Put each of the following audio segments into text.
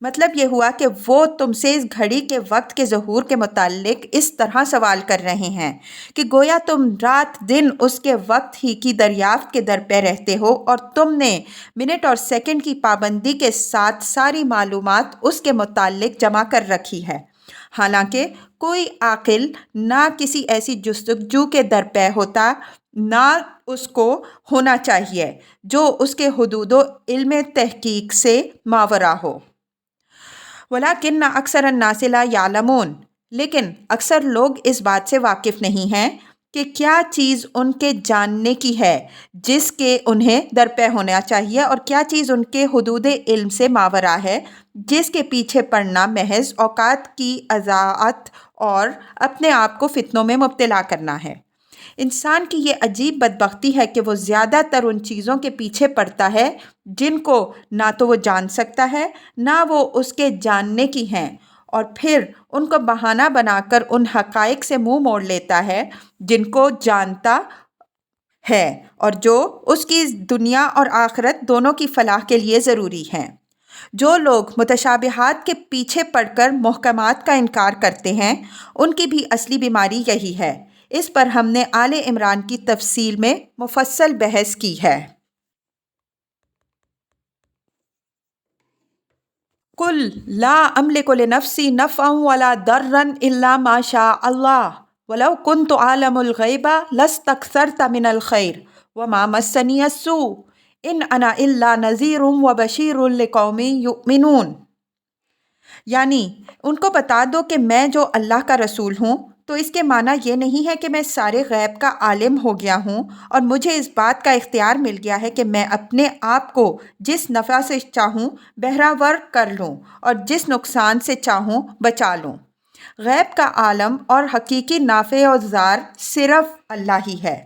مطلب یہ ہوا کہ وہ تم سے اس گھڑی کے وقت کے ظہور کے متعلق اس طرح سوال کر رہے ہیں کہ گویا تم رات دن اس کے وقت ہی کی دریافت کے در پہ رہتے ہو اور تم نے منٹ اور سیکنڈ کی پابندی کے ساتھ ساری معلومات اس کے متعلق جمع کر رکھی ہے، حالانکہ کوئی عاقل نہ کسی ایسی جستجو کے در پہ ہوتا، نہ اس کو ہونا چاہیے جو اس کے حدود و علم تحقیق سے ماورا ہو۔ وَلَٰكِنَّ أَكْثَرَ النَّاسِ لَا يَعْلَمُونَ، لیکن اکثر لوگ اس بات سے واقف نہیں ہیں کہ کیا چیز ان کے جاننے کی ہے جس کے انہیں درپے ہونا چاہیے، اور کیا چیز ان کے حدود علم سے ماورا ہے جس کے پیچھے پڑنا محض اوقات کی اضاعت اور اپنے آپ کو فتنوں میں مبتلا کرنا ہے۔ انسان کی یہ عجیب بدبختی ہے کہ وہ زیادہ تر ان چیزوں کے پیچھے پڑتا ہے جن کو نہ تو وہ جان سکتا ہے نہ وہ اس کے جاننے کی ہیں، اور پھر ان کو بہانہ بنا کر ان حقائق سے منہ موڑ لیتا ہے جن کو جانتا ہے اور جو اس کی دنیا اور آخرت دونوں کی فلاح کے لیے ضروری ہیں۔ جو لوگ متشابہات کے پیچھے پڑ کر محکمات کا انکار کرتے ہیں، ان کی بھی اصلی بیماری یہی ہے۔ اس پر ہم نے آل عمران کی تفصیل میں مفصل بحث کی ہے۔ قُلْ لَا أَمْلِكُ لِنَفْسِي نَفْعًا وَلَا ضَرًّا إِلَّا مَا شَاءَ اللَّهُ وَلَوْ كُنْتُ أَعْلَمُ الْغَيْبَ لَاسْتَكْثَرْتُ مِنَ الْخَيْرِ وَمَا مَسَّنِيَ السُّوءُ إِنْ أَنَا إِلَّا نَذِيرٌ وَبَشِيرٌ لِقَوْمٍ يُؤْمِنُونَ، یعنی ان کو بتا دو کہ میں جو اللہ کا رسول ہوں، تو اس کے معنی یہ نہیں ہے کہ میں سارے غیب کا عالم ہو گیا ہوں اور مجھے اس بات کا اختیار مل گیا ہے کہ میں اپنے آپ کو جس نفع سے چاہوں بہرہ ور کر لوں اور جس نقصان سے چاہوں بچا لوں۔ غیب کا عالم اور حقیقی نافع و ضار صرف اللہ ہی ہے۔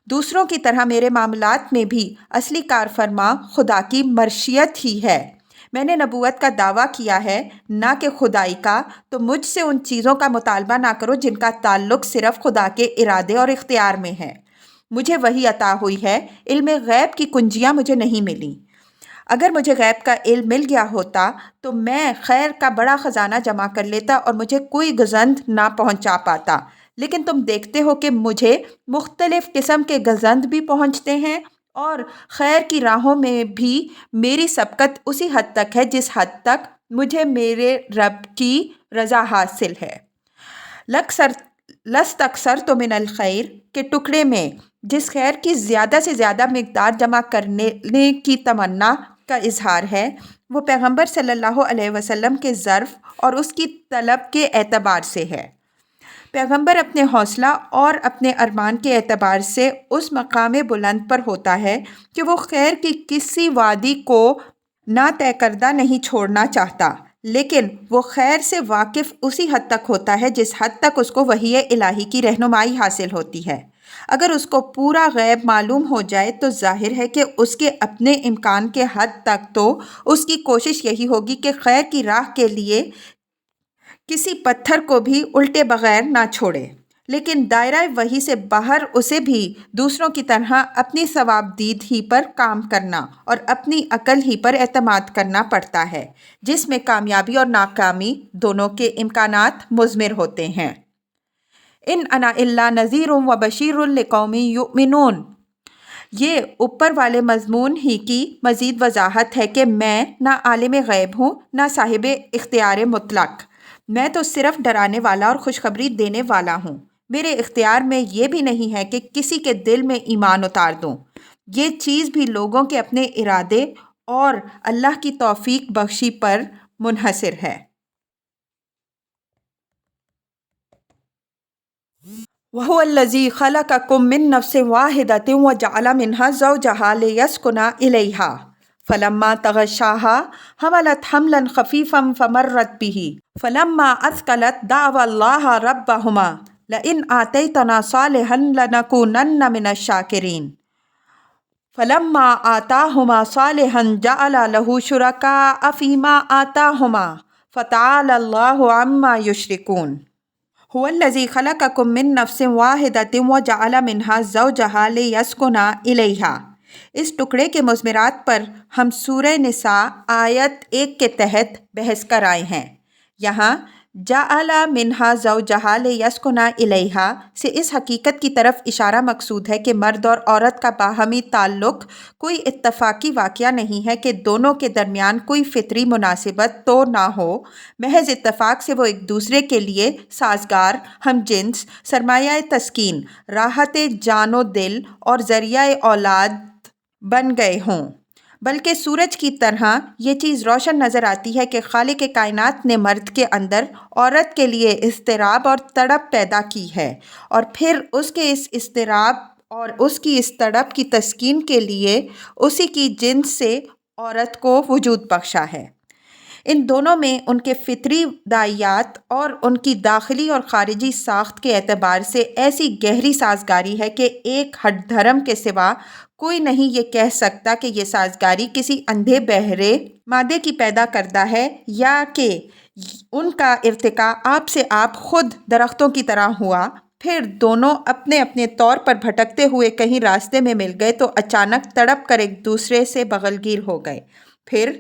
دوسروں کی طرح میرے معاملات میں بھی اصلی کارفرما خدا کی مرشیت ہی ہے۔ میں نے نبوت کا دعویٰ کیا ہے، نہ کہ خدائی کا، تو مجھ سے ان چیزوں کا مطالبہ نہ کرو جن کا تعلق صرف خدا کے ارادے اور اختیار میں ہے۔ مجھے وحی عطا ہوئی ہے، علم غیب کی کنجیاں مجھے نہیں ملیں۔ اگر مجھے غیب کا علم مل گیا ہوتا تو میں خیر کا بڑا خزانہ جمع کر لیتا اور مجھے کوئی گزند نہ پہنچا پاتا، لیکن تم دیکھتے ہو کہ مجھے مختلف قسم کے گزند بھی پہنچتے ہیں اور خیر کی راہوں میں بھی میری سبقت اسی حد تک ہے جس حد تک مجھے میرے رب کی رضا حاصل ہے۔ لَسْتَكْثَرْتُ مِنَ الْخَيْرِ کے ٹکڑے میں جس خیر کی زیادہ سے زیادہ مقدار جمع کرنے کی تمنا کا اظہار ہے، وہ پیغمبر صلی اللہ علیہ وسلم کے ظرف اور اس کی طلب کے اعتبار سے ہے۔ پیغمبر اپنے حوصلہ اور اپنے ارمان کے اعتبار سے اس مقام بلند پر ہوتا ہے کہ وہ خیر کی کسی وادی کو نہ طے کردہ نہیں چھوڑنا چاہتا، لیکن وہ خیر سے واقف اسی حد تک ہوتا ہے جس حد تک اس کو وحی الہی کی رہنمائی حاصل ہوتی ہے۔ اگر اس کو پورا غیب معلوم ہو جائے تو ظاہر ہے کہ اس کے اپنے امکان کے حد تک تو اس کی کوشش یہی ہوگی کہ خیر کی راہ کے لیے کسی پتھر کو بھی الٹے بغیر نہ چھوڑے، لیکن دائرہ وحی سے باہر اسے بھی دوسروں کی طرح اپنی ثوابدید ہی پر کام کرنا اور اپنی عقل ہی پر اعتماد کرنا پڑتا ہے، جس میں کامیابی اور ناکامی دونوں کے امکانات مضمر ہوتے ہیں۔ ان انا الا نذیر و بشیر لقوم یؤمنون، یہ اوپر والے مضمون ہی کی مزید وضاحت ہے کہ میں نہ عالم غیب ہوں نہ صاحب اختیار مطلق، میں تو صرف ڈرانے والا اور خوشخبری دینے والا ہوں۔ میرے اختیار میں یہ بھی نہیں ہے کہ کسی کے دل میں ایمان اتار دوں، یہ چیز بھی لوگوں کے اپنے ارادے اور اللہ کی توفیق بخشی پر منحصر ہے۔ وَهُوَ الَّذِي خَلَقَكُم مِّن نَّفْسٍ وَاحِدَةٍ وَجَعَلَ مِنْهَا زَوْجَهَا لِيَسْكُنَ إِلَيْهَا فَلَمَّا تَغَشَّاهَا حَمَلَتْ حَمْلًا خَفِيفًا فَمَرَّتْ بِهِ فَلَمَّا أَثْقَلَتْ دَعَوَا اللَّهَ رَبَّهُمَا لَئِنْ آتَيْتَنَا صَالِحًا لَّنَكُونَنَّ مِنَ الشَّاكِرِينَ فَلَمَّا آتَاهُمَا صَالِحًا جَعَلَ لَهُ شُرَكَاءَ فِيمَا آتَاهُمَا فَتَعَالَى اللَّهُ عَمَّا يُشْرِكُونَ۔ هو الذي خلقكم من نفس واحدة وجعل منها زوجها ليسكن إليها، اس ٹکڑے کے مضمرات پر ہم سورہ نساء آیت 1 کے تحت بحث کر آئے ہیں۔ یہاں جعل منہا زوجہا لیسکن الیہا سے اس حقیقت کی طرف اشارہ مقصود ہے کہ مرد اور عورت کا باہمی تعلق کوئی اتفاقی واقعہ نہیں ہے کہ دونوں کے درمیان کوئی فطری مناسبت تو نہ ہو، محض اتفاق سے وہ ایک دوسرے کے لیے سازگار، ہم جنس، سرمایہ تسکین، راحت جان و دل اور ذریعہ اولاد بن گئے ہوں۔ بلکہ سورج کی طرح یہ چیز روشن نظر آتی ہے کہ خالق کائنات نے مرد کے اندر عورت کے لیے اضطراب اور تڑپ پیدا کی ہے، اور پھر اس کے اس اضطراب اور اس کی اس تڑپ کی تسکین کے لیے اسی کی جنس سے عورت کو وجود بخشا ہے۔ ان دونوں میں ان کے فطری داعیات اور ان کی داخلی اور خارجی ساخت کے اعتبار سے ایسی گہری سازگاری ہے کہ ایک ہٹ دھرم کے سوا کوئی نہیں یہ کہہ سکتا کہ یہ سازگاری کسی اندھے بہرے مادے کی پیدا کردہ ہے، یا کہ ان کا ارتقاء آپ سے آپ خود درختوں کی طرح ہوا، پھر دونوں اپنے اپنے طور پر بھٹکتے ہوئے کہیں راستے میں مل گئے تو اچانک تڑپ کر ایک دوسرے سے بغلگیر ہو گئے، پھر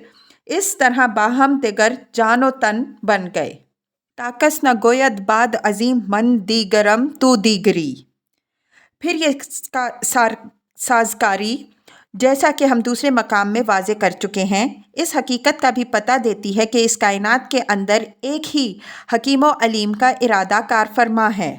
اس طرح باہم دگر جان و تن بن گئے۔ تاکس نہ گوید باد عظیم من دیگرم تو دیگری۔ پھر یہ سازگاری، جیسا کہ ہم دوسرے مقام میں واضح کر چکے ہیں، اس حقیقت کا بھی پتہ دیتی ہے کہ اس کائنات کے اندر ایک ہی حکیم و علیم کا ارادہ کار فرما ہے۔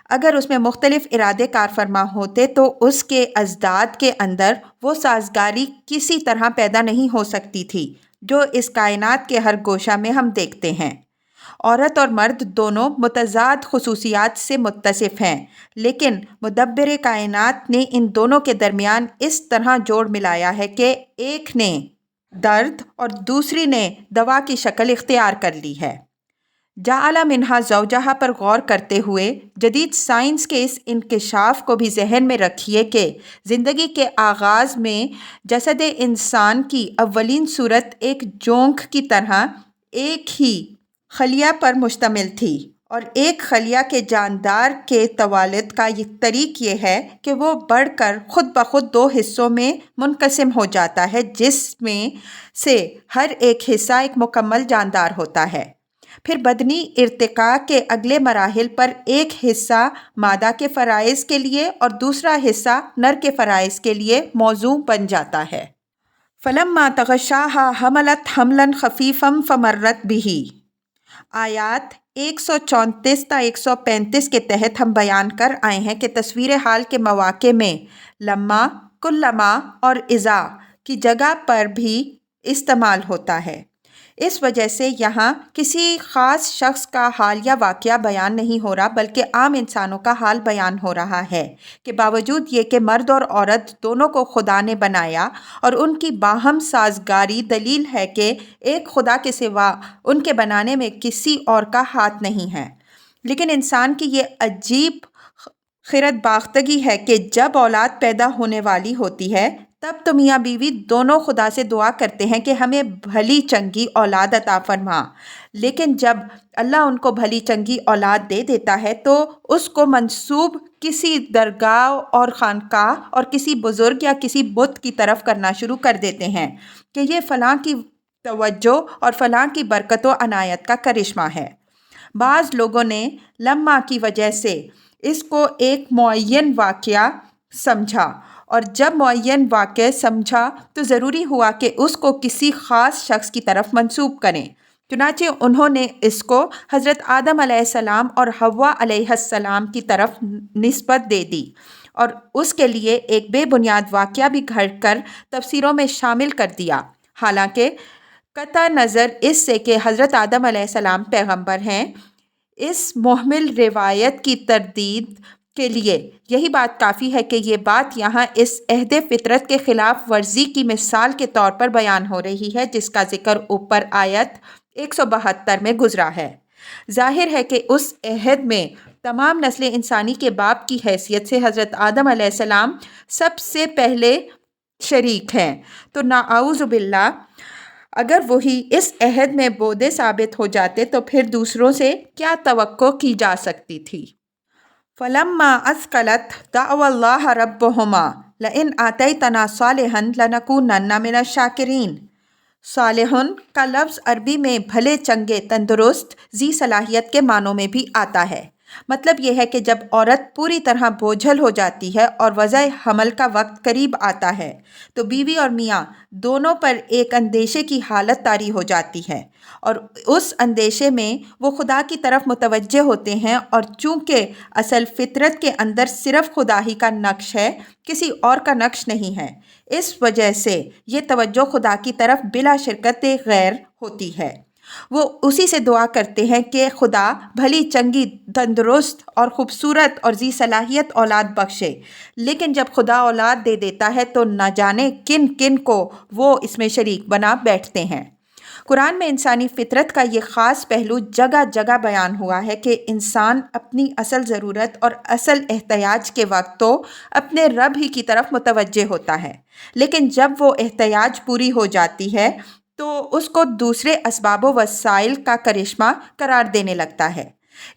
اگر اس میں مختلف ارادے کار فرما ہوتے تو اس کے ازداد کے اندر وہ سازگاری کسی طرح پیدا نہیں ہو سکتی تھی جو اس کائنات کے ہر گوشہ میں ہم دیکھتے ہیں۔ عورت اور مرد دونوں متضاد خصوصیات سے متصف ہیں، لیکن مدبر کائنات نے ان دونوں کے درمیان اس طرح جوڑ ملایا ہے کہ ایک نے درد اور دوسری نے دوا کی شکل اختیار کر لی ہے۔ جعل منہا زوجہا پر غور کرتے ہوئے جدید سائنس کے اس انکشاف کو بھی ذہن میں رکھیے کہ زندگی کے آغاز میں جسد انسان کی اولین صورت ایک جونک کی طرح ایک ہی خلیہ پر مشتمل تھی، اور ایک خلیہ کے جاندار کے توالد کا طریق یہ ہے کہ وہ بڑھ کر خود بخود دو حصوں میں منقسم ہو جاتا ہے، جس میں سے ہر ایک حصہ ایک مکمل جاندار ہوتا ہے۔ پھر بدنی ارتقاء کے اگلے مراحل پر ایک حصہ مادہ کے فرائض کے لیے اور دوسرا حصہ نر کے فرائض کے لیے موزوں بن جاتا ہے۔ فَلَمَّا تَغَشَّاهَا حَمَلَتْ حَمْلًا خَفِيفًا فَمَرَّتْ بِهِ۔ آیات 134 تا 135 کے تحت ہم بیان کر آئے ہیں کہ تصویر حال کے مواقع میں لما، کلما اور اذا کی جگہ پر بھی استعمال ہوتا ہے۔ اس وجہ سے یہاں کسی خاص شخص کا حال یا واقعہ بیان نہیں ہو رہا، بلکہ عام انسانوں کا حال بیان ہو رہا ہے کہ باوجود یہ کہ مرد اور عورت دونوں کو خدا نے بنایا اور ان کی باہم سازگاری دلیل ہے کہ ایک خدا کے سوا ان کے بنانے میں کسی اور کا ہاتھ نہیں ہے، لیکن انسان کی یہ عجیب خرد باختگی ہے کہ جب اولاد پیدا ہونے والی ہوتی ہے تب تو میاں بیوی دونوں خدا سے دعا کرتے ہیں کہ ہمیں بھلی چنگی اولاد عطا فرما، لیکن جب اللہ ان کو بھلی چنگی اولاد دے دیتا ہے تو اس کو منسوب کسی درگاہ اور خانقاہ اور کسی بزرگ یا کسی بت کی طرف کرنا شروع کر دیتے ہیں کہ یہ فلاں کی توجہ اور فلاں کی برکت و عنایت کا کرشمہ ہے۔ بعض لوگوں نے لمحہ کی وجہ سے اس کو ایک معین واقعہ سمجھا، اور جب معین واقعہ سمجھا تو ضروری ہوا کہ اس کو کسی خاص شخص کی طرف منسوب کریں، چنانچہ انہوں نے اس کو حضرت آدم علیہ السلام اور حوا علیہ السلام کی طرف نسبت دے دی، اور اس کے لیے ایک بے بنیاد واقعہ بھی گھڑ کر تفسیروں میں شامل کر دیا، حالانکہ قطع نظر اس سے کہ حضرت آدم علیہ السلام پیغمبر ہیں، اس محمل روایت کی تردید کے لیے یہی بات کافی ہے کہ یہ بات یہاں اس عہد فطرت کے خلاف ورزی کی مثال کے طور پر بیان ہو رہی ہے جس کا ذکر اوپر آیت 172 میں گزرا ہے۔ ظاہر ہے کہ اس عہد میں تمام نسل انسانی کے باپ کی حیثیت سے حضرت آدم علیہ السلام سب سے پہلے شریک ہیں، تو نعوذ باللہ اگر وہی اس عہد میں بودے ثابت ہو جاتے تو پھر دوسروں سے کیا توقع کی جا سکتی تھی۔ فَلَمَّا أَثْقَلَتْ دَعَوَا اللَّهَ رَبَّهُمَا لئن آتیتنا صالحا لنکونن من الشاکرین۔ صالحن کا لفظ عربی میں بھلے چنگے، تندرست، ذی صلاحیت کے معنوں میں بھی آتا ہے۔ مطلب یہ ہے کہ جب عورت پوری طرح بوجھل ہو جاتی ہے اور وضع حمل کا وقت قریب آتا ہے تو بیوی اور میاں دونوں پر ایک اندیشے کی حالت طاری ہو جاتی ہے، اور اس اندیشے میں وہ خدا کی طرف متوجہ ہوتے ہیں، اور چونکہ اصل فطرت کے اندر صرف خدا ہی کا نقش ہے، کسی اور کا نقش نہیں ہے، اس وجہ سے یہ توجہ خدا کی طرف بلا شرکت غیر ہوتی ہے۔ وہ اسی سے دعا کرتے ہیں کہ خدا بھلی چنگی، تندرست اور خوبصورت اور ذی صلاحیت اولاد بخشے، لیکن جب خدا اولاد دے دیتا ہے تو نہ جانے کن کن کو وہ اس میں شریک بنا بیٹھتے ہیں۔ قرآن میں انسانی فطرت کا یہ خاص پہلو جگہ جگہ بیان ہوا ہے کہ انسان اپنی اصل ضرورت اور اصل احتیاج کے وقت تو اپنے رب ہی کی طرف متوجہ ہوتا ہے، لیکن جب وہ احتیاج پوری ہو جاتی ہے تو اس کو دوسرے اسباب و وسائل کا کرشمہ قرار دینے لگتا ہے۔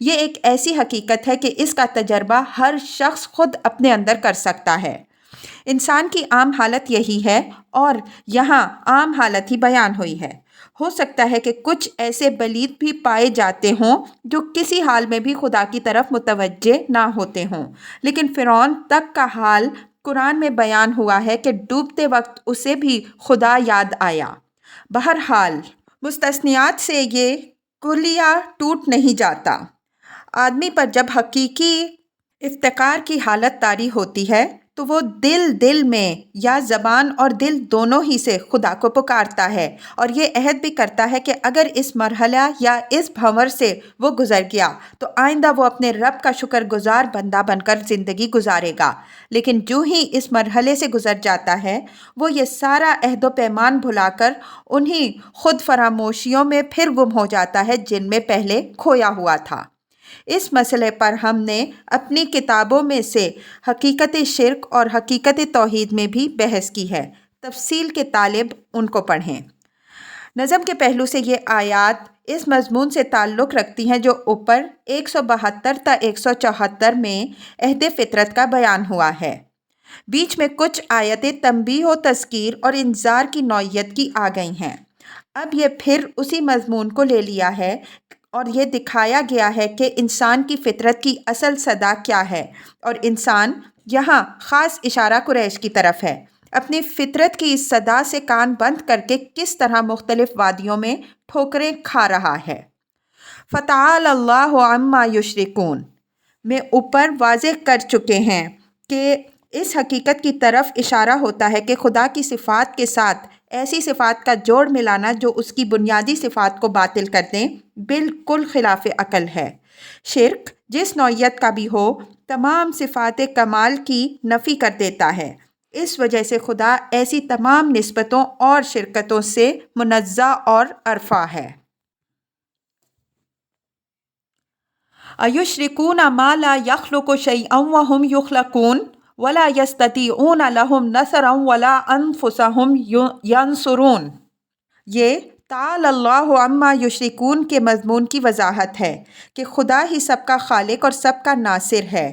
یہ ایک ایسی حقیقت ہے کہ اس کا تجربہ ہر شخص خود اپنے اندر کر سکتا ہے۔ انسان کی عام حالت یہی ہے، اور یہاں عام حالت ہی بیان ہوئی ہے۔ ہو سکتا ہے کہ کچھ ایسے بلید بھی پائے جاتے ہوں جو کسی حال میں بھی خدا کی طرف متوجہ نہ ہوتے ہوں، لیکن فرعون تک کا حال قرآن میں بیان ہوا ہے کہ ڈوبتے وقت اسے بھی خدا یاد آیا۔ بہرحال مستثنیات سے یہ کلیہ ٹوٹ نہیں جاتا۔ آدمی پر جب حقیقی افتقار کی حالت طاری ہوتی ہے تو وہ دل میں یا زبان اور دل دونوں ہی سے خدا کو پکارتا ہے، اور یہ عہد بھی کرتا ہے کہ اگر اس مرحلہ یا اس بھنور سے وہ گزر گیا تو آئندہ وہ اپنے رب کا شکر گزار بندہ بن کر زندگی گزارے گا، لیکن جو ہی اس مرحلے سے گزر جاتا ہے وہ یہ سارا عہد و پیمان بھلا کر انہی خود فراموشیوں میں پھر گم ہو جاتا ہے جن میں پہلے کھویا ہوا تھا۔ اس مسئلے پر ہم نے اپنی کتابوں میں سے حقیقت شرک اور حقیقت توحید میں بھی بحث کی ہے، تفصیل کے طالب ان کو پڑھیں۔ نظم کے پہلو سے یہ آیات اس مضمون سے تعلق رکھتی ہیں جو اوپر 172 تا 174 میں عہد فطرت کا بیان ہوا ہے۔ بیچ میں کچھ آیتیں تنبیہ و تذکیر اور انذار کی نوعیت کی آ گئی ہیں۔ اب یہ پھر اسی مضمون کو لے لیا ہے اور یہ دکھایا گیا ہے کہ انسان کی فطرت کی اصل صدا کیا ہے، اور انسان یہاں خاص اشارہ قریش کی طرف ہے، اپنی فطرت کی اس صدا سے کان بند کر کے کس طرح مختلف وادیوں میں ٹھوکریں کھا رہا ہے۔ فتعالی اللہ عما یشرکون میں اوپر واضح کر چکے ہیں کہ اس حقیقت کی طرف اشارہ ہوتا ہے کہ خدا کی صفات کے ساتھ ایسی صفات کا جوڑ ملانا جو اس کی بنیادی صفات کو باطل کر دیں بالکل خلاف عقل ہے۔ شرک جس نوعیت کا بھی ہو تمام صفات کمال کی نفی کر دیتا ہے، اس وجہ سے خدا ایسی تمام نسبتوں اور شرکتوں سے منزہ اور ارفع ہے۔ ایشرکون ما لا یخلق شیئا وهم یخلقون ولا یستطیعون لهم نصرا ولا انفسهم ینصرون۔ یہ تعالی اللہ عما یشرکون کے مضمون کی وضاحت ہے کہ خدا ہی سب کا خالق اور سب کا ناصر ہے،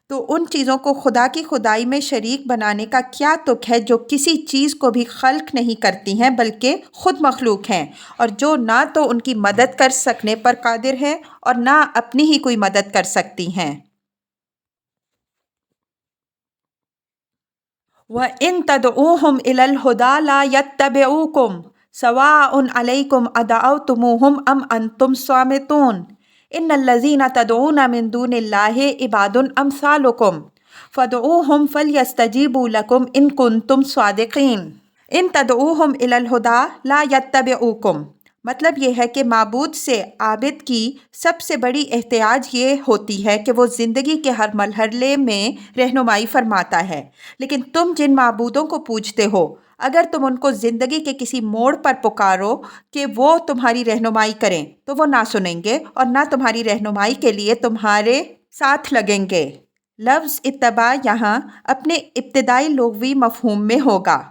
تو ان چیزوں کو خدا کی خدائی میں شریک بنانے کا کیا تک ہے جو کسی چیز کو بھی خلق نہیں کرتی ہیں بلکہ خود مخلوق ہیں، اور جو نہ تو ان کی مدد کر سکنے پر قادر ہیں اور نہ اپنی ہی کوئی مدد کر سکتی ہیں۔ وَإِن تَدْعُوهُمْ إِلَى الْهُدَى لَا يَتَّبِعُوكُمْ سَوَاءٌ عَلَيْكُمْ أَدَعَوْتُمُوهُمْ أَمْ أَنْتُمْ صَامِتُونَ إِنَّ الَّذِينَ تَدْعُونَ مِن دُونِ اللَّهِ عِبَادٌ أَمْثَالُكُمْ فَادْعُوهُمْ فَلْيَسْتَجِيبُوا لَكُمْ إِن كُنتُمْ صَادِقِينَ۔ إِن تَدْعُوهُمْ إِلَى الْهُدَى لَا يَتَّبِعُوكُمْ مطلب یہ ہے کہ معبود سے عابد کی سب سے بڑی احتیاج یہ ہوتی ہے کہ وہ زندگی کے ہر مرحلے میں رہنمائی فرماتا ہے، لیکن تم جن معبودوں کو پوجتے ہو اگر تم ان کو زندگی کے کسی موڑ پر پکارو کہ وہ تمہاری رہنمائی کریں تو وہ نہ سنیں گے اور نہ تمہاری رہنمائی کے لیے تمہارے ساتھ لگیں گے۔ لفظ اتباع یہاں اپنے ابتدائی لغوی مفہوم میں ہوگا،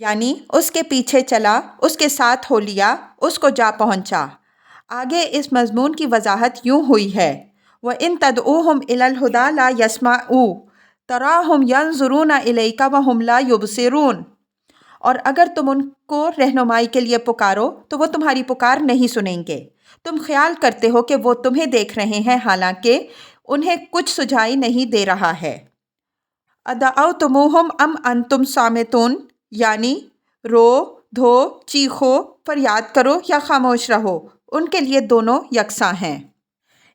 یعنی اس کے پیچھے چلا، اس کے ساتھ ہو لیا، اس کو جا پہنچا۔ آگے اس مضمون کی وضاحت یوں ہوئی ہے: وَإِن تَدْعُوهُمْ إِلَى الْهُدَى لَا يَسْمَعُوا تراہم ینظرون الیک وہم لا یبصرون، اور اگر تم ان کو رہنمائی کے لیے پکارو تو وہ تمہاری پکار نہیں سنیں گے۔ تم خیال کرتے ہو کہ وہ تمہیں دیکھ رہے ہیں، حالانکہ انہیں کچھ سجائی نہیں دے رہا ہے۔ ادعوتموہم ام انتم صامتون، یعنی رو دھو چیخو فریاد کرو یا خاموش رہو، ان کے لیے دونوں یکساں ہیں۔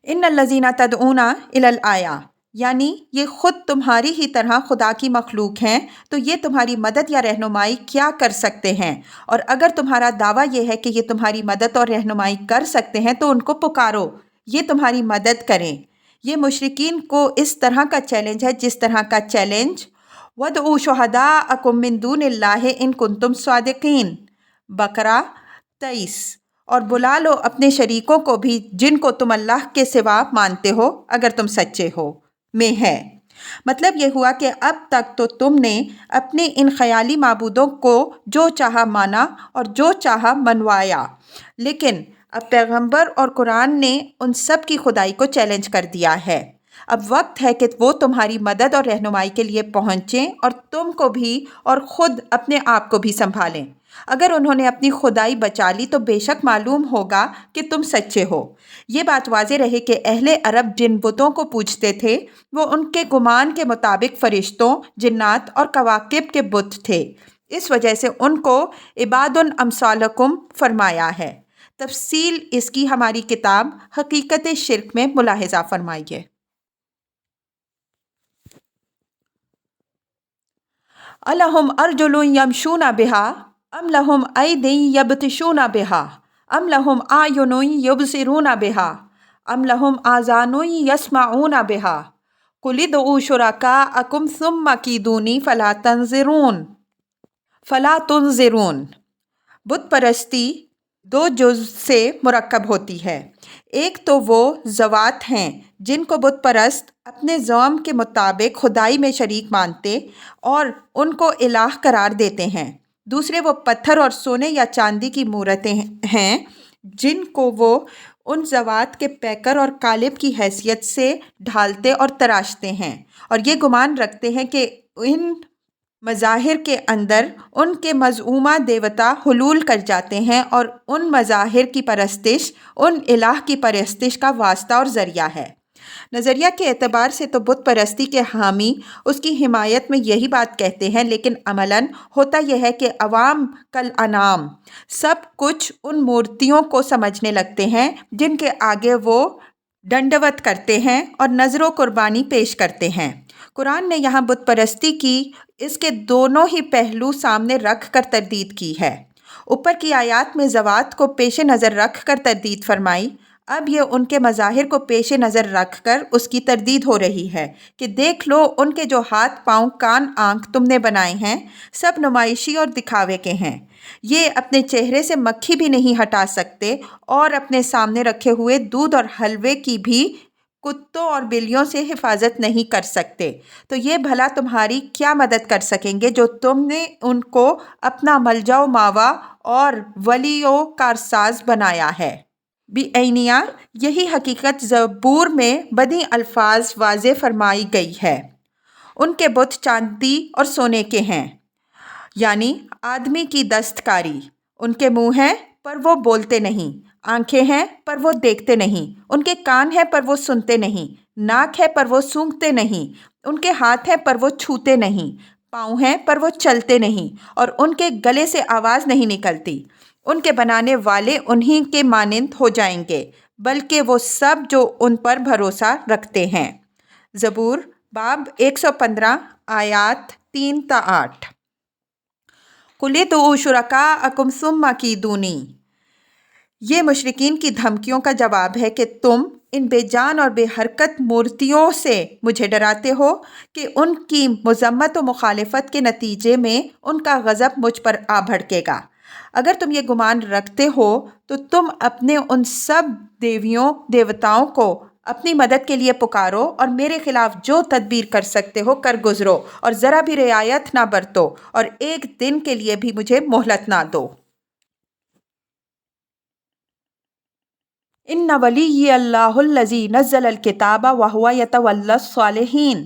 ان الذین تدعون الی الآیہ، یعنی یہ خود تمہاری ہی طرح خدا کی مخلوق ہیں، تو یہ تمہاری مدد یا رہنمائی کیا کر سکتے ہیں؟ اور اگر تمہارا دعویٰ یہ ہے کہ یہ تمہاری مدد اور رہنمائی کر سکتے ہیں تو ان کو پکارو، یہ تمہاری مدد کریں۔ یہ مشرکین کو اس طرح کا چیلنج ہے جس طرح کا چیلنج وَادْعُوا شُهَدَاءَكُم مِّن دُونِ اللَّهِ إِن كُنتُمْ صَادِقِينَ، بقرہ 23، اور بلا لو اپنے شریکوں کو بھی جن کو تم اللہ کے سوا مانتے ہو اگر تم سچے ہو میں ہے۔ مطلب یہ ہوا کہ اب تک تو تم نے اپنے ان خیالی معبودوں کو جو چاہا مانا اور جو چاہا منوایا، لیکن اب پیغمبر اور قرآن نے ان سب کی خدائی کو چیلنج کر دیا ہے۔ اب وقت ہے کہ وہ تمہاری مدد اور رہنمائی کے لیے پہنچیں اور تم کو بھی اور خود اپنے آپ کو بھی سنبھالیں۔ اگر انہوں نے اپنی خدائی بچا لی تو بے شک معلوم ہوگا کہ تم سچے ہو۔ یہ بات واضح رہے کہ اہل عرب جن بتوں کو پوجتے تھے وہ ان کے گمان کے مطابق فرشتوں، جنات اور کواکب کے بت تھے، اس وجہ سے ان کو عباد امثالکم فرمایا ہے۔ تفصیل اس کی ہماری کتاب حقیقت شرک میں ملاحظہ فرمائیے۔ الہم ارجل یمشون بہا ام لہم ایدی یبطشون بہا ام لہم اعین یبصرون بہا ام لہم آذان یسمعون بہا قل ادعوا شرکاءکم ثم کیدونی فلا تنظرون۔ بت پرستی دو جز سے مرکب ہوتی ہے۔ ایک تو وہ ذوات ہیں جن کو بت پرست اپنے زعم کے مطابق خدائی میں شریک مانتے اور ان کو الہ قرار دیتے ہیں۔ دوسرے وہ پتھر اور سونے یا چاندی کی مورتیں ہیں جن کو وہ ان ذوات کے پیکر اور قالب کی حیثیت سے ڈھالتے اور تراشتے ہیں، اور یہ گمان رکھتے ہیں کہ ان مظاہر کے اندر ان کے مزعومہ دیوتا حلول کر جاتے ہیں اور ان مظاہر کی پرستش ان الہ کی پرستش کا واسطہ اور ذریعہ ہے۔ نظریہ کے اعتبار سے تو بت پرستی کے حامی اس کی حمایت میں یہی بات کہتے ہیں، لیکن عملاً ہوتا یہ ہے کہ عوام کالانعام سب کچھ ان مورتیوں کو سمجھنے لگتے ہیں جن کے آگے وہ ڈنڈوت کرتے ہیں اور نذر و قربانی پیش کرتے ہیں۔ قرآن نے یہاں بت پرستی کی اس کے دونوں ہی پہلو سامنے رکھ کر تردید کی ہے۔ اوپر کی آیات میں ذوات کو پیش نظر رکھ کر تردید فرمائی، اب یہ ان کے مظاہر کو پیش نظر رکھ کر اس کی تردید ہو رہی ہے کہ دیکھ لو ان کے جو ہاتھ، پاؤں، کان، آنکھ تم نے بنائے ہیں سب نمائشی اور دکھاوے کے ہیں۔ یہ اپنے چہرے سے مکھی بھی نہیں ہٹا سکتے اور اپنے سامنے رکھے ہوئے دودھ اور حلوے کی بھی کتوں اور بلیوں سے حفاظت نہیں کر سکتے، تو یہ بھلا تمہاری کیا مدد کر سکیں گے جو تم نے ان کو اپنا ملجا و ماوا اور ولی و کارساز بنایا ہے۔ بعینیہ یہی حقیقت زبور میں بدی الفاظ واضح فرمائی گئی ہے۔ ان کے بت چاندی اور سونے کے ہیں، یعنی آدمی کی دستکاری۔ ان کے منہ ہیں پر وہ بولتے نہیں، آنکھیں ہیں پر وہ دیکھتے نہیں، ان کے کان ہیں پر وہ سنتے نہیں، ناک ہے پر وہ سونگھتے نہیں، ان کے ہاتھ ہیں پر وہ چھوتے نہیں، پاؤں ہیں پر وہ چلتے نہیں، اور ان کے گلے سے آواز نہیں نکلتی۔ ان کے بنانے والے انہی کے مانند ہو جائیں گے، بلکہ وہ سب جو ان پر بھروسہ رکھتے ہیں۔ زبور باب 115 آیات 3 تا 8۔ قُلِ ادْعُوا شُرَکَاءَکُمْ ثُمَّ کِیدُونِی، یہ مشرکین کی دھمکیوں کا جواب ہے کہ تم ان بے جان اور بے حرکت مورتیوں سے مجھے ڈراتے ہو کہ ان کی مذمت و مخالفت کے نتیجے میں ان کا غضب مجھ پر آ بھڑکے گا۔ اگر تم یہ گمان رکھتے ہو تو تم اپنے ان سب دیوتاؤں کو اپنی مدد کے لیے پکارو اور میرے خلاف جو تدبیر کر سکتے ہو کر گزرو، اور ذرا بھی رعایت نہ برتو اور ایک دن کے لیے بھی مجھے مہلت نہ دو۔ ان ولیی اللہ الذی نزل الکتاب وہو یتولی الصالحین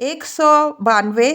192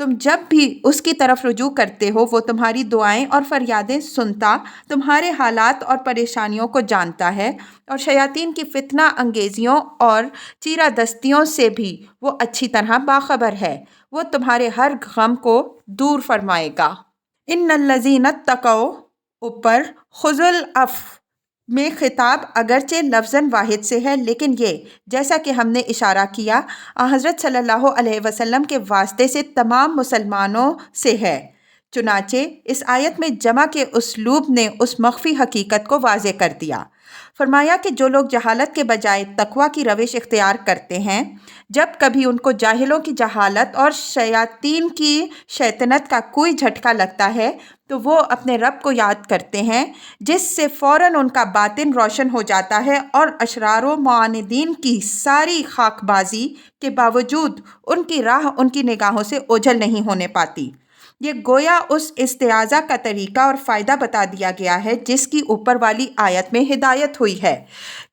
تم جب بھی اس کی طرف رجوع کرتے ہو وہ تمہاری دعائیں اور فریادیں سنتا، تمہارے حالات اور پریشانیوں کو جانتا ہے، اور شیاطین کی فتنہ انگیزیوں اور چیرہ دستیوں سے بھی وہ اچھی طرح باخبر ہے۔ وہ تمہارے ہر غم کو دور فرمائے گا۔ ان الذین اتقوا اوپر خذ العفو میں خطاب اگرچہ لفظاً واحد سے ہے، لیکن یہ جیسا کہ ہم نے اشارہ کیا حضرت صلی اللہ علیہ وسلم کے واسطے سے تمام مسلمانوں سے ہے۔ چنانچہ اس آیت میں جمع کے اسلوب نے اس مخفی حقیقت کو واضح کر دیا۔ فرمایا کہ جو لوگ جہالت کے بجائے تقویٰ کی روش اختیار کرتے ہیں، جب کبھی ان کو جاہلوں کی جہالت اور شیاطین کی شیطنت کا کوئی جھٹکا لگتا ہے تو وہ اپنے رب کو یاد کرتے ہیں، جس سے فوراً ان کا باطن روشن ہو جاتا ہے، اور اشرار و معاندین کی ساری خاک بازی کے باوجود ان کی راہ ان کی نگاہوں سے اوجھل نہیں ہونے پاتی۔ یہ گویا اس استعاذہ کا طریقہ اور فائدہ بتا دیا گیا ہے جس کی اوپر والی آیت میں ہدایت ہوئی ہے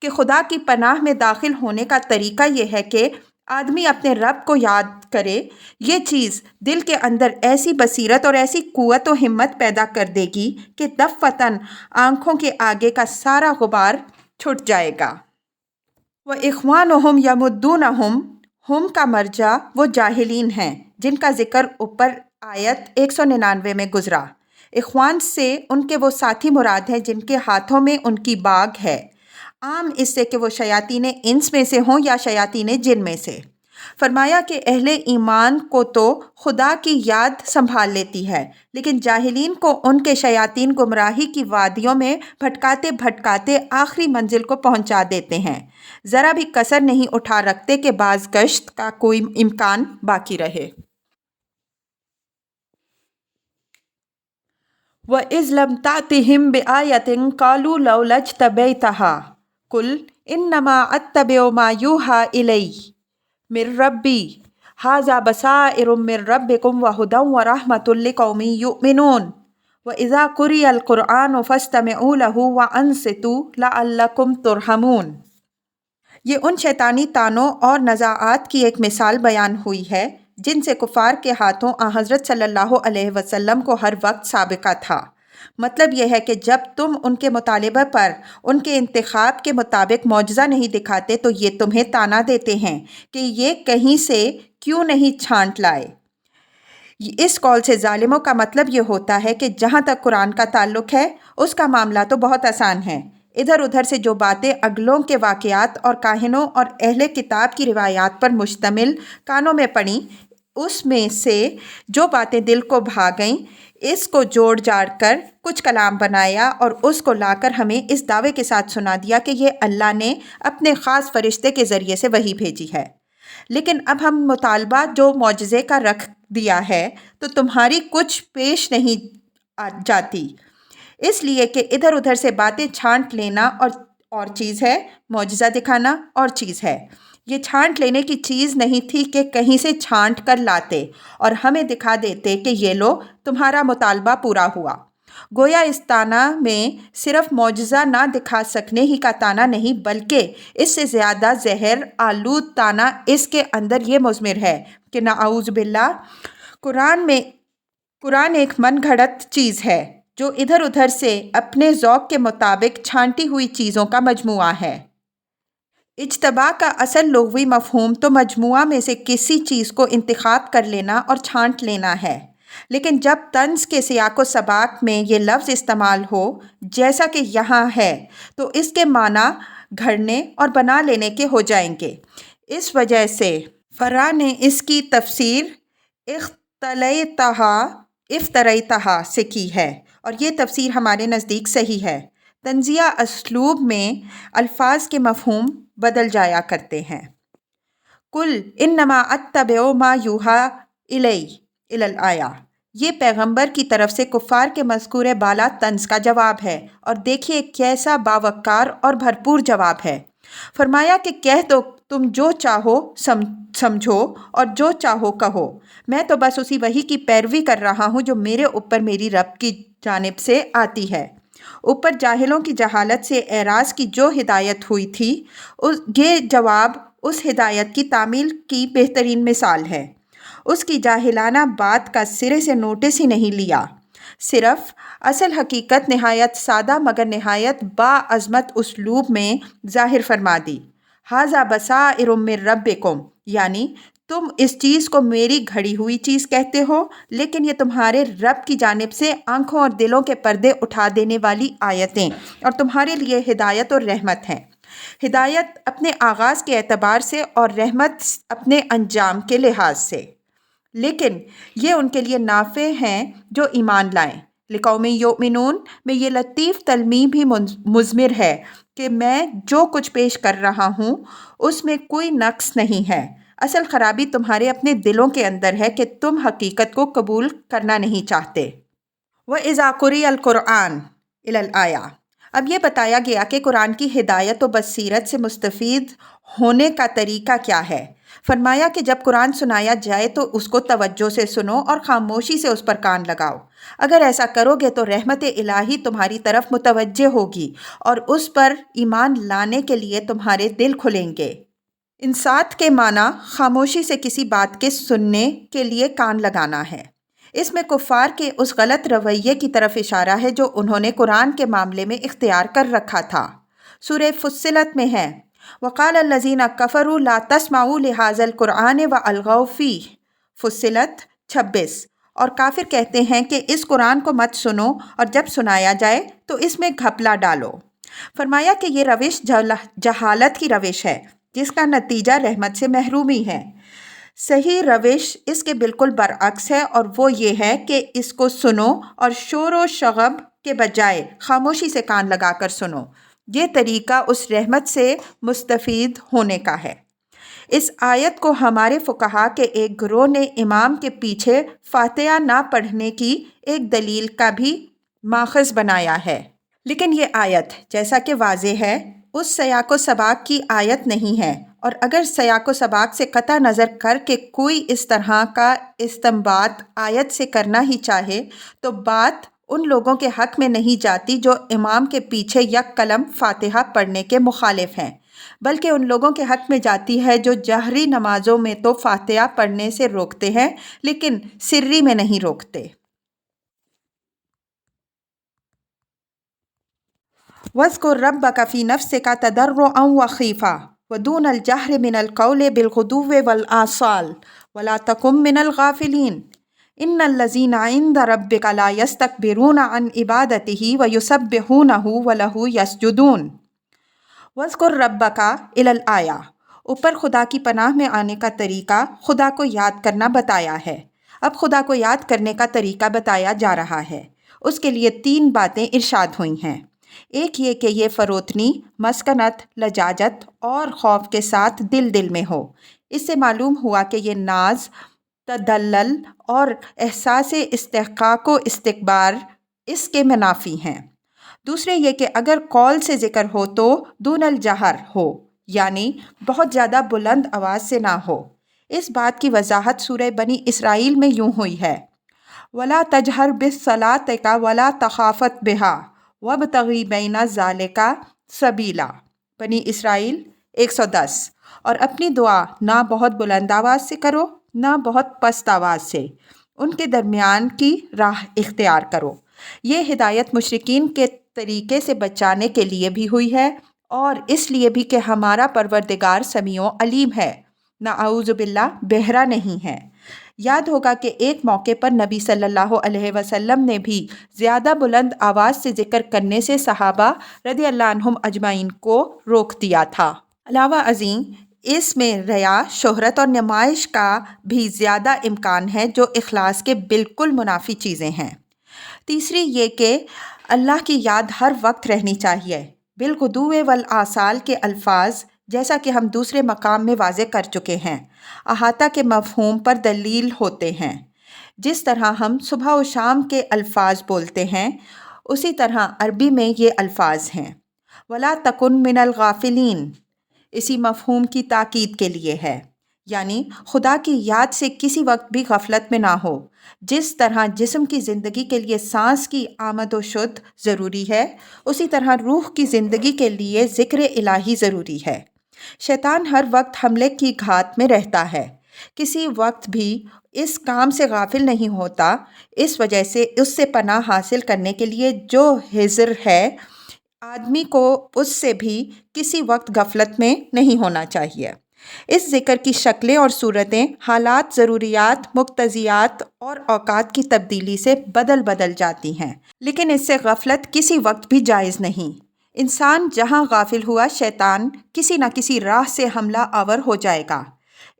کہ خدا کی پناہ میں داخل ہونے کا طریقہ یہ ہے کہ آدمی اپنے رب کو یاد کرے۔ یہ چیز دل کے اندر ایسی بصیرت اور ایسی قوت و ہمت پیدا کر دے گی کہ دفتن آنکھوں کے آگے کا سارا غبار چھٹ جائے گا۔ وَإِخْوَانُهُمْ يَمُدُّونَهُمْ ہم کا مرجع وہ جاہلین ہیں جن کا ذکر اوپر آیت 199 میں گزرا۔ اخوان سے ان کے وہ ساتھی مراد ہیں جن کے ہاتھوں میں ان کی باگ ہے، عام اس سے کہ وہ شیاطین انس میں سے ہوں یا شیاطین جن میں سے۔ فرمایا کہ اہل ایمان کو تو خدا کی یاد سنبھال لیتی ہے، لیکن جاہلین کو ان کے شیاطین گمراہی کی وادیوں میں بھٹکاتے بھٹکاتے آخری منزل کو پہنچا دیتے ہیں، ذرا بھی کسر نہیں اٹھا رکھتے کہ باز گشت کا کوئی امکان باقی رہے۔ وَإِذْ لَمْ تَأْتِهِمْ بِآيَةٍ قَالُوا لَوْلَا اجْتَبَيْتَهَا قُلْ إِنَّمَا أَتَّبِعُ مَا يُوحَىٰ إِلَيَّ مِن رَّبِّي هَٰذَا بَصَائِرٌ مِّن رَّبِّكُمْ وَهُدًى وَرَحْمَةٌ لِّقَوْمٍ يُؤْمِنُونَ وَإِذَا قُرِئَ الْقُرْآنُ فَاسْتَمِعُوا لَهُ وَأَنصِتُوا لَعَلَّكُمْ تُرْحَمُونَ۔ یہ ان شیطانی طعنوں اور نزاعات کی ایک مثال بیان ہوئی ہے جن سے کفار کے ہاتھوں حضرت صلی اللہ علیہ وسلم کو ہر وقت سابقہ تھا۔ مطلب یہ ہے کہ جب تم ان کے مطالبہ پر ان کے انتخاب کے مطابق معجزہ نہیں دکھاتے تو یہ تمہیں طعنہ دیتے ہیں کہ یہ کہیں سے کیوں نہیں چھانٹ لائے۔ اس قول سے ظالموں کا مطلب یہ ہوتا ہے کہ جہاں تک قرآن کا تعلق ہے اس کا معاملہ تو بہت آسان ہے، ادھر ادھر سے جو باتیں اگلوں کے واقعات اور کاہنوں اور اہل کتاب کی روایات پر مشتمل کانوں میں پڑیں، اس میں سے جو باتیں دل کو بھا گئیں اس کو جوڑ جاڑ کر کچھ کلام بنایا اور اس کو لا کر ہمیں اس دعوے کے ساتھ سنا دیا کہ یہ اللہ نے اپنے خاص فرشتے کے ذریعے سے وحی بھیجی ہے۔ لیکن اب ہم مطالبہ جو معجزے کا رکھ دیا ہے تو تمہاری کچھ پیش نہیں جاتی، اس لیے کہ ادھر ادھر سے باتیں چھانٹ لینا اور چیز ہے، معجزہ دکھانا اور چیز ہے۔ یہ چھانٹ لینے کی چیز نہیں تھی کہ کہیں سے چھانٹ کر لاتے اور ہمیں دکھا دیتے کہ یہ لو تمہارا مطالبہ پورا ہوا۔ گویا اس طعنہ میں صرف معجزہ نہ دکھا سکنے ہی کا طعنہ نہیں بلکہ اس سے زیادہ زہر آلود طعنہ اس کے اندر یہ مضمر ہے کہ نعوذ باللہ قرآن ایک من گھڑت چیز ہے جو ادھر ادھر سے اپنے ذوق کے مطابق چھانٹی ہوئی چیزوں کا مجموعہ ہے۔ اجتباء کا اصل لغوی مفہوم تو مجموعہ میں سے کسی چیز کو انتخاب کر لینا اور چھانٹ لینا ہے، لیکن جب طنز کے سیاق و سباق میں یہ لفظ استعمال ہو جیسا کہ یہاں ہے تو اس کے معنی گھڑنے اور بنا لینے کے ہو جائیں گے۔ اس وجہ سے فرا نے اس کی تفسیر افتریتہا سے کی ہے اور یہ تفسیر ہمارے نزدیک صحیح ہے۔ تنزیہ اسلوب میں الفاظ کے مفہوم بدل جایا کرتے ہیں۔ قل انما اتبع ما یوحیٰ الی الآیہ، یہ پیغمبر کی طرف سے کفار کے مذکور بالا طنز کا جواب ہے، اور دیکھیے کیسا باوقار اور بھرپور جواب ہے۔ فرمایا کہ کہہ دو تم جو چاہو سمجھو اور جو چاہو کہو، میں تو بس اسی وحی کی پیروی کر رہا ہوں جو میرے اوپر میری رب کی جانب سے آتی ہے۔ اوپر جاہلوں کی جہالت سے اعراض کی جو ہدایت ہوئی تھی یہ جواب اس ہدایت کی تعمیل کی بہترین مثال ہے۔ اس کی جاہلانہ بات کا سرے سے نوٹس ہی نہیں لیا، صرف اصل حقیقت نہایت سادہ مگر نہایت باعظمت اسلوب میں ظاہر فرما دی۔ ھذا بصائر من ربکم، یعنی تم اس چیز کو میری گھڑی ہوئی چیز کہتے ہو، لیکن یہ تمہارے رب کی جانب سے آنکھوں اور دلوں کے پردے اٹھا دینے والی آیتیں اور تمہارے لیے ہدایت اور رحمت ہیں۔ ہدایت اپنے آغاز کے اعتبار سے اور رحمت اپنے انجام کے لحاظ سے، لیکن یہ ان کے لیے نافع ہیں جو ایمان لائیں۔ لقوم یؤمنون میں یہ لطیف تلمیم بھی مضمر ہے کہ میں جو کچھ پیش کر رہا ہوں اس میں کوئی نقص نہیں ہے، اصل خرابی تمہارے اپنے دلوں کے اندر ہے کہ تم حقیقت کو قبول کرنا نہیں چاہتے۔ وَإِذَا قُرِئَ الْقُرْآنُ إِلَى الْآيَةِ، اب یہ بتایا گیا کہ قرآن کی ہدایت و بصیرت سے مستفید ہونے کا طریقہ کیا ہے۔ فرمایا کہ جب قرآن سنایا جائے تو اس کو توجہ سے سنو اور خاموشی سے اس پر کان لگاؤ۔ اگر ایسا کرو گے تو رحمت الہی تمہاری طرف متوجہ ہوگی اور اس پر ایمان لانے کے لیے تمہارے دل کھلیں گے۔ انصات کے معنی خاموشی سے کسی بات کے سننے کے لیے کان لگانا ہے۔ اس میں کفار کے اس غلط رویے کی طرف اشارہ ہے جو انہوں نے قرآن کے معاملے میں اختیار کر رکھا تھا۔ سورہ فصلت میں ہے وَقَالَ الَّذِينَ كَفَرُوا لَا تَسْمَعُوا لِهَٰذَا الْقُرْآنِ وَأَلْغَوْا فِيهِ، فصلت 26۔ اور کافر کہتے ہیں کہ اس قرآن کو مت سنو اور جب سنایا جائے تو اس میں گھپلا ڈالو۔ فرمایا کہ یہ روش جہالت کی روش ہے جس کا نتیجہ رحمت سے محرومی ہے۔ صحیح روش اس کے بالکل برعکس ہے، اور وہ یہ ہے کہ اس کو سنو اور شور و شغب کے بجائے خاموشی سے کان لگا کر سنو۔ یہ طریقہ اس رحمت سے مستفید ہونے کا ہے۔ اس آیت کو ہمارے فقہا کے ایک گروہ نے امام کے پیچھے فاتحہ نہ پڑھنے کی ایک دلیل کا بھی ماخذ بنایا ہے، لیکن یہ آیت جیسا کہ واضح ہے اس سیاق و سباق کی آیت نہیں ہے، اور اگر سیاق و سباق سے قطع نظر کر کے کوئی اس طرح کا استنباط آیت سے کرنا ہی چاہے تو بات ان لوگوں کے حق میں نہیں جاتی جو امام کے پیچھے یک قلم فاتحہ پڑھنے کے مخالف ہیں، بلکہ ان لوگوں کے حق میں جاتی ہے جو جہری نمازوں میں تو فاتحہ پڑھنے سے روکتے ہیں لیکن سری میں نہیں روکتے۔ وَاذْكُر رَّبَّكَ فِي نَفْسِكَ تَضَرُّعًا وَخِيفَةً وَدُونَ الْجَهْرِ مِنَ الْقَوْلِ بِالْغُدُوِّ وَالْآصَالِ وَلَا تَكُن مِّنَ الْغَافِلِينَ إِنَّ الَّذِينَ عِندَ رَبِّكَ لَا يَسْتَكْبِرُونَ عَنْ عِبَادَتِهِ وَيُسَبِّحُونَهُ وَلَهُ يَسْجُدُونَ۔ وَاذْكُر رَّبَّكَ إِلَى الْآيَةِ، اوپر خدا کی پناہ میں آنے کا طریقہ خدا کو یاد کرنا بتایا ہے۔ اب خدا کو یاد کرنے کا طریقہ بتایا جا رہا ہے۔ اس کے لیے 3 باتیں ارشاد ہوئی ہیں۔ ایک یہ کہ یہ فروتنی، مسکنت، لجاجت اور خوف کے ساتھ دل دل میں ہو۔ اس سے معلوم ہوا کہ یہ ناز، تدلل اور احساس استحقاق و استکبار اس کے منافی ہیں۔ دوسرے یہ کہ اگر قول سے ذکر ہو تو دون الجہر ہو، یعنی بہت زیادہ بلند آواز سے نہ ہو۔ اس بات کی وضاحت سورہ بنی اسرائیل میں یوں ہوئی ہے وَلَا تَجْهَرْ بِالصَّلَاةِ وَلَا تَخَافَتْ بِهَا وَابْتَغِ بَيْنَ ذَلِكَ سَبِيلًا، بنی اسرائیل 110۔ اور اپنی دعا نہ بہت بلند آواز سے کرو نہ بہت پست آواز سے، ان کے درمیان کی راہ اختیار کرو۔ یہ ہدایت مشرکین کے طریقے سے بچانے کے لیے بھی ہوئی ہے اور اس لیے بھی کہ ہمارا پروردگار سمیع و علیم ہے، نعوذ باللہ بہرا نہیں ہے۔ یاد ہوگا کہ ایک موقع پر نبی صلی اللہ علیہ وسلم نے بھی زیادہ بلند آواز سے ذکر کرنے سے صحابہ رضی اللہ عنہم اجمعین کو روک دیا تھا۔ علاوہ ازیں اس میں ریا، شہرت اور نمائش کا بھی زیادہ امکان ہے جو اخلاص کے بالکل منافی چیزیں ہیں۔ تیسری یہ کہ اللہ کی یاد ہر وقت رہنی چاہیے۔ بالغدو والآصال کے الفاظ جیسا کہ ہم دوسرے مقام میں واضح کر چکے ہیں احاطہ کے مفہوم پر دلیل ہوتے ہیں۔ جس طرح ہم صبح و شام کے الفاظ بولتے ہیں اسی طرح عربی میں یہ الفاظ ہیں۔ وَلَا تَكُن مِّنَ الْغَافِلِينَ اسی مفہوم کی تاکید کے لیے ہے، یعنی خدا کی یاد سے کسی وقت بھی غفلت میں نہ ہو۔ جس طرح جسم کی زندگی کے لیے سانس کی آمد و شد ضروری ہے، اسی طرح روح کی زندگی کے لیے ذکر الہی ضروری ہے۔ شیطان ہر وقت حملے کی گھات میں رہتا ہے۔ کسی وقت بھی اس کام سے غافل نہیں ہوتا۔ اس وجہ سے اس سے پناہ حاصل کرنے کے لیے جو حذر ہے، آدمی کو اس سے بھی کسی وقت غفلت میں نہیں ہونا چاہیے۔ اس ذکر کی شکلیں اور صورتیں حالات، ضروریات، مقتضیات اور اوقات کی تبدیلی سے بدل جاتی ہیں، لیکن اس سے غفلت کسی وقت بھی جائز نہیں۔ انسان جہاں غافل ہوا، شیطان کسی نہ کسی راہ سے حملہ آور ہو جائے گا۔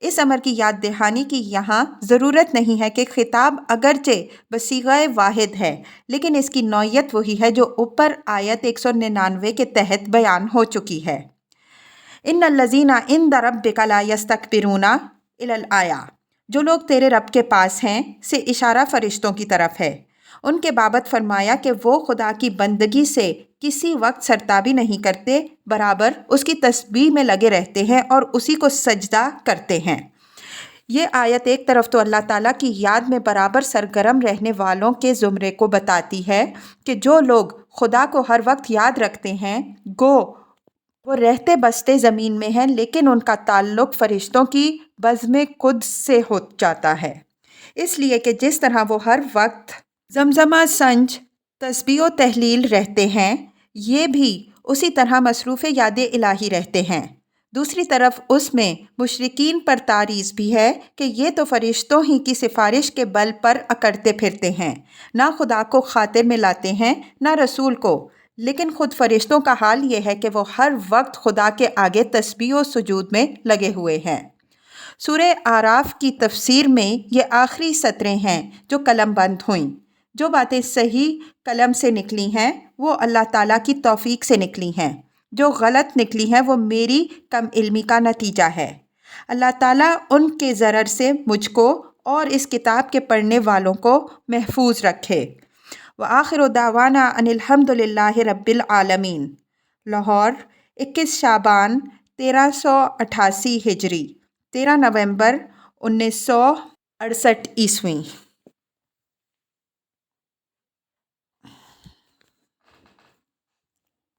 اس امر کی یاد دہانی کی یہاں ضرورت نہیں ہے کہ خطاب اگرچہ بصیغہ واحد ہے، لیکن اس کی نوعیت وہی ہے جو اوپر آیت 199 کے تحت بیان ہو چکی ہے۔ ان الذین عند ربک لا یستکبرون الآیہ، جو لوگ تیرے رب کے پاس ہیں سے اشارہ فرشتوں کی طرف ہے۔ ان کے بابت فرمایا کہ وہ خدا کی بندگی سے کسی وقت سرتابی نہیں کرتے، برابر اس کی تسبیح میں لگے رہتے ہیں اور اسی کو سجدہ کرتے ہیں۔ یہ آیت ایک طرف تو اللہ تعالیٰ کی یاد میں برابر سرگرم رہنے والوں کے زمرے کو بتاتی ہے کہ جو لوگ خدا کو ہر وقت یاد رکھتے ہیں، گو وہ رہتے بستے زمین میں ہیں، لیکن ان کا تعلق فرشتوں کی بزم قدس سے ہو جاتا ہے، اس لیے کہ جس طرح وہ ہر وقت زمزمہ سنج تسبیح و تحلیل رہتے ہیں، یہ بھی اسی طرح مصروف یاد الہی رہتے ہیں۔ دوسری طرف اس میں مشرکین پر تعریض بھی ہے کہ یہ تو فرشتوں ہی کی سفارش کے بل پر اکڑتے پھرتے ہیں، نہ خدا کو خاطر میں لاتے ہیں نہ رسول کو، لیکن خود فرشتوں کا حال یہ ہے کہ وہ ہر وقت خدا کے آگے تسبیح و سجود میں لگے ہوئے ہیں۔ سورہ اعراف کی تفسیر میں یہ آخری سطریں ہیں جو قلم بند ہوئیں۔ جو باتیں صحیح قلم سے نکلی ہیں وہ اللہ تعالیٰ کی توفیق سے نکلی ہیں، جو غلط نکلی ہیں وہ میری کم علمی کا نتیجہ ہے۔ اللہ تعالیٰ ان کے ضرر سے مجھ کو اور اس کتاب کے پڑھنے والوں کو محفوظ رکھے۔ وآخر دعوانا ان الحمد للہ رب العالمین۔ لاہور، 21 شعبان 1388 ہجری، 13 نومبر 1968 عیسوی۔